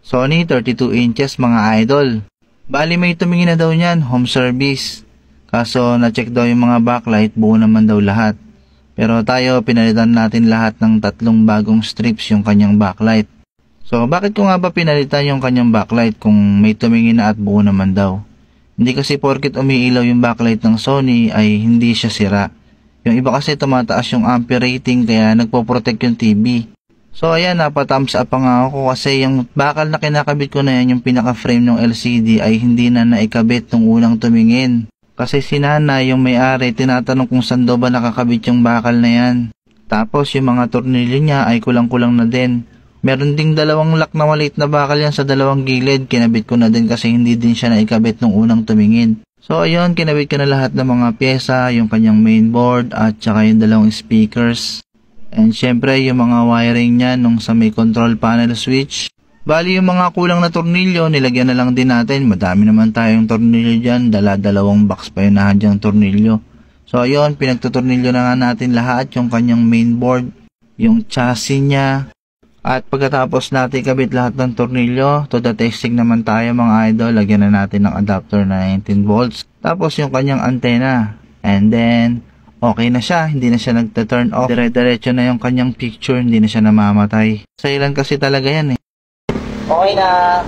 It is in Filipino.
Sony 32 inches mga idol. Bali may tumingin na daw niyan, home service. Kaso na-check daw yung mga backlight, buo naman daw lahat. Pero tayo pinalitan natin lahat ng 3 bagong strips yung kanyang backlight. So bakit ko nga ba pinalitan yung kanyang backlight kung may tumingin na at buo naman daw? Hindi kasi porket umiilaw yung backlight ng Sony ay hindi siya sira. Yung iba kasi tumataas yung ampere rating kaya nagpo-protect yung TV. So ayan, napa-thumbs up pa nga ako kasi yung bakal na kinakabit ko na yan, yung pinaka-frame ng LCD ay hindi na naikabit nung unang tumingin. Kasi si nanay, yung may-ari, tinatanong kung saan daw ba nakakabit yung bakal na yan. Tapos yung mga tornilyo niya ay kulang-kulang na din. Meron ding 2 lock na maliit na bakal yan sa 2 gilid, kinabit ko na din kasi hindi din siya naikabit nung unang tumingin. So ayun, kinabit ko na lahat ng mga pyesa, yung kanyang mainboard at saka yung 2 speakers. And syempre yung mga wiring niya nung sa may control panel switch. Bali yung mga kulang na tornilyo, nilagyan na lang din natin. Madami naman tayong tornilyo dyan, 2 box pa yun na hadyang tornilyo. So ayun, pinagtutornilyo na nga natin lahat, yung kanyang mainboard, yung chassis niya. At pagkatapos natin ikabit lahat ng tornilyo, to the testing naman tayo mga idol. Lagyan na natin ng adapter na 19 volts. Tapos yung kanyang antena. And then okay na siya, hindi na siya nagta-turn off. Dire-diretso na yung kanyang picture, hindi na siya namamatay. Sa ilan kasi talaga yan eh. Okay na.